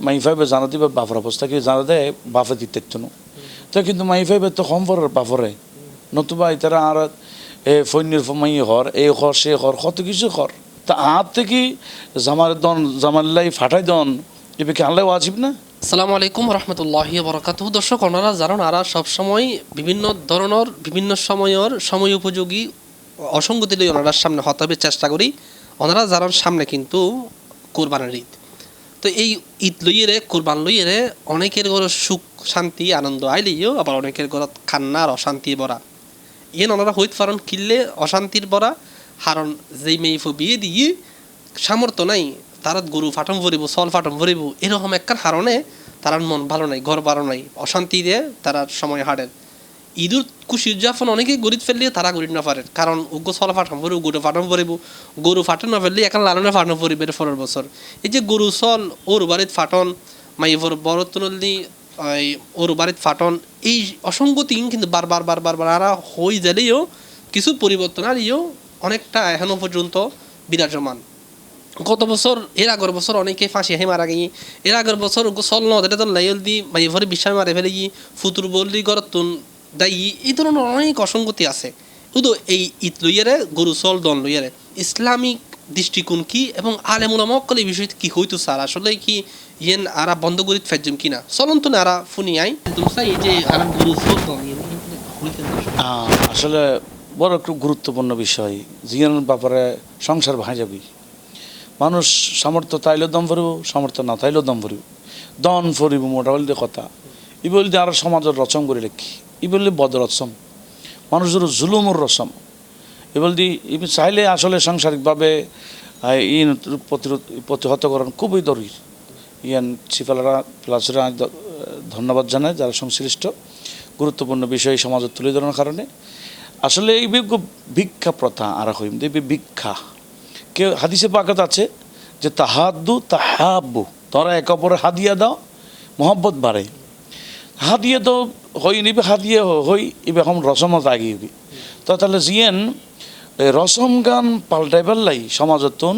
মাইফাইবে জানা দিবে বাপর অবস্থাকে জানা দেয় বাপে দিতে তো কিন্তু মাইফাইবে তো কম ফরের বাপরে নতুবা তারা আর ফৈন্যের মাই হর এই হর সে হর কত কিছু হর তা হাত থেকে জামার দন জামাল্লাই ফাটাই দন এবার কি আল্লাহ ওয়াজিব না? আসসালামু আলাইকুম রহমতুল্লাহি বরকাতুহু। দর্শক ওনারা জানেন আরা সবসময় বিভিন্ন ধরনের বিভিন্ন সময়ের সময় উপযোগী অসঙ্গতি লই ওনারার সামনে হতাবে চেষ্টা করি। ওনারা জানার সামনে কিন্তু কোরবানের ঈদ, তো এই ঈদ লইয়েরে কোরবান লইয়েরে অনেকের ঘর সুখ শান্তি আনন্দ আইলেও আবার অনেকের ঘর কান্না আর অশান্তি ভরা। ওনারা হইতে পারেন কিনলে অশান্তির ভরা, কারণ যেই মেয়ে বিয়ে দিয়ে সামর্থ্য নাই তারা গরু ফাটম ভরিব চল ফাটম ভরিব এরকম একখান হারণে তার মন ভালো নাই, ঘর ভালো নাই, অশান্তি দিয়ে তারা সময় হারেন। ঈদুর খুশি উদযাপন অনেকেই গরিব ফেললে তারা গরিব না পারে, কারণ উগ্র চল ফাটম ভরিব গরু ফাটম ভরিব, গরু ফাটন না ফেললে এখন লালনে ফাটন ভরিব পরের বছর। এই যে গরু চল ওর বাড়িত ফাটন মাইভর বড় তুললি ওর বাড়িত ফাটন, এই অসঙ্গতি কিন্তু বারবার বারবার আর হয়ে গেলেও কিছু পরিবর্তন আরিও অনেকটা এখনো পর্যন্ত বিরাজমান। গত বছর এর আগের বছর অনেকে ফাঁসি হে মারা গিয়ে, এর আগের বছর চল নদে তো লাইল দি মাই ভরে বিশ্বাস মারে ফেলে গিয়ে ফুতুর বললি গরতুন দায়ী, এই ধরনের অনেক অসঙ্গতি আছে। শুধু এই ঈদ লইয়ারে গরু চল দন লইয়ারে ইসলামিক দৃষ্টিকোণ কি এবং আলেমুলামকল এই বিষয়টি কি হইতো স্যার আসলে কি ইয়েন আরা বন্ধ করি ফেজম কিনা চলন্ত না আরা ফুনি আই এই যে আরা গরু চল দন আসলে বড় একটু গুরুত্বপূর্ণ বিষয়। জিয়ানোর ব্যাপারে সংসার ভাঙা যাবে, মানুষ সামর্থ্য তাইলেও দম ভরিব, সামর্থ্য না তাইলেও দম ভরিব, দন ফরিব মোটা বলতে কথা। ই বলতে আর সমাজের রচম করে রেখি, ই বললে বদ রচম মানুষের জুলুমর রসম। এ বলতে চাইলে আসলে সাংসারিকভাবে ই প্রতিহতকরণ খুবই দরকার। ইয়ান সিফালারা প্লাসরা ধন্যবাদ জানায় যারা সংশ্লিষ্ট গুরুত্বপূর্ণ বিষয় সমাজে তুলে ধরার কারণে। আসলে এই ভিক্ষা প্রথা আর হইম দেখবি ভিক্ষা কেউ হাদিসে পাকাত আছে যে তাহাদ্দু তাহাব্বু, তোরা একে অপরে হাদিয়া দাও মহব্বত বাড়ে। হাদিয়ে তো হই নিবি হাদিয়ে হই এবার এখন রসমত আগিয়েবি তো তাহলে জিয়েন রসম গান পাল্টাই পাল্লাই সমাজতন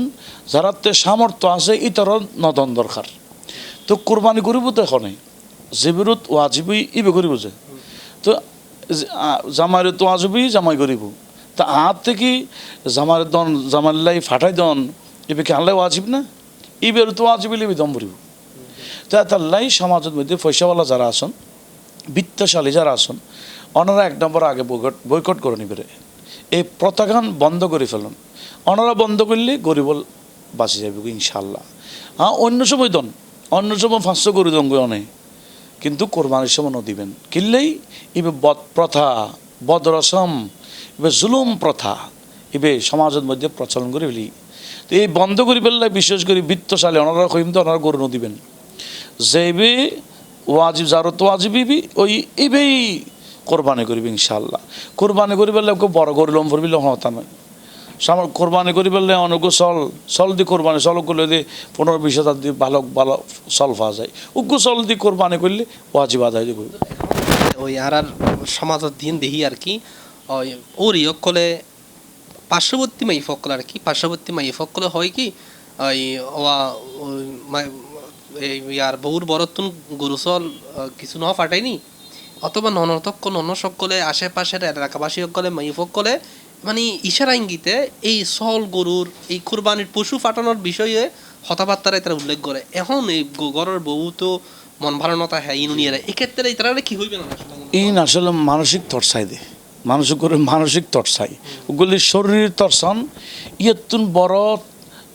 যারা সামর্থ্য আছে ইতর নদন দরকার। তো কোরবানি করিব তো এখনে জিবিরত ওয়াজিবই ইবে করিব যে তো জামাইরে তো ওয়াজিবই জামাই করিব তা হাত থেকে জামার দন জামাল্লাই ফাটাই দন এবার কি আল্লাহ ওয়াজিব না? ইবের তো ওয়াজিবই লিবি দম ভরিব। তা তাল্লাই সমাজের মধ্যে পয়সাওয়ালা যারা আসন বিত্তশালী যারা আসন ওনারা এক নম্বর আগে বয়কট করে নিবে, এই প্রথাগান বন্ধ করে ফেলুন। ওনারা বন্ধ করলে গরিব বাঁচে যাবে ইনশাল্লাহ। অন্য সময় দন, অন্য সময় 500 গরু দন অনেক, কিন্তু কোরবানির সময় দিবেন কিনলেই ইবে বদ প্রথা বদ রসম এবার জুলুম প্রথা এবে সমাজের মধ্যে প্রচলন করে ফেলি। তো এই বন্ধ করে ফেললে বিশেষ করে বিত্তশালী ওনারা কইম তো ওনারা গরু দিবেন যেবে ওয়াজিব যারও তো ওয়াজিবি ওই এবেই কোরবানি করিবে ইনশাল্লাহ। কোরবানি করি ফেললে কেউ বড় গরু লম ফরবিলে হতা নয়, কোরবানি করি ফেললে অনেক চল দিয়ে কোরবানি চল করলে দিয়ে 15-20 হাজার দিয়ে ভালো ভালো চল পাওয়া যায়। উগ্র চল দিয়ে কোরবানি করলে ওয়াজিব আদায় দিব। ওই আর সমাজের দিন দেখি আর কি ওর ইয়কলে পার্শ্ববর্তী মাই ফকল আর কি পার্শ্ববর্তী মাই ফকলে হয় কি ওই ইয়ার বউর বরতুন গরু চল কিছু ন ফাটায়নি অথবা ননতক্ক নন সকলে আশেপাশের এলাকাবাসী সকলে মাই ফকলে মানে ইশারা ইঙ্গিতে এই চল গরুর এই কোরবানির পশু ফাটানোর বিষয়ে কথাবার্তারাই তারা উল্লেখ করে। এখন এই গরের বউ তো মন ভালো নতা হ্যাঁ ইনুনিয়ারা এক্ষেত্রে তারা কি হইবে না ইন আসলে মানসিক তরসাই দে মানুষ করে মানসিক তরসাই ওগুলি শরীর তরসান ইয়তুন বড়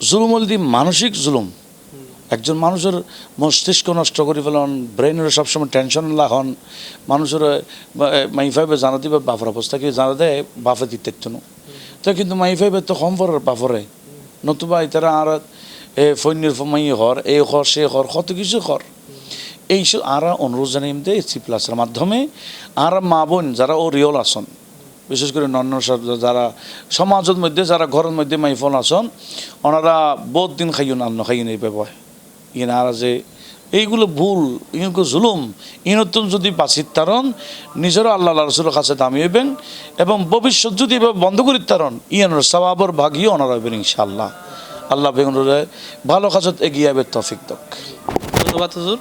জুলুমল দি মানসিক জুলুম। একজন মানুষের মস্তিষ্ক নষ্ট করে ফেলন, ব্রেনের সবসময় টেনশন লাহন, মানুষের মাইফাইবে জানা দিবে বাপর অবস্থাকে জানা দেয় বাপে দিতে তো কিন্তু মাইফাইবে তো কম পরের বাপরে নতুবা তারা আর ফৈন্যের মাই হর এই হর সে হর কত কিছু হর। এইসব আর অনুরোধ জানাই দেয় সি প্লাসের মাধ্যমে আর মা বোন যারা ও রিয়ল আসন বিশেষ করে নন্য যারা সমাজের মধ্যে যারা ঘরের মধ্যে মাইফোন আসন ওনারা বহুত দিন খাইন আন্ন খাইন এই ব্যবহার ইন আর যে এইগুলো ভুল ইনকো জুলুম ইনতুন যদি বাঁচিত তারণ নিজেরও আল্লাহ রসুলের কাছে দামি হইবেন এবং ভবিষ্যৎ যদি এভাবে বন্ধ করি তারণ ইয়ানোর সওয়াবর ভাগিও ওনারা হইবেন ইনশাআল্লাহ। আল্লাহ বেগুন ভালো কাজত এগিয়ে যাবে তৌফিক দক। ধন্যবাদ হুজুর।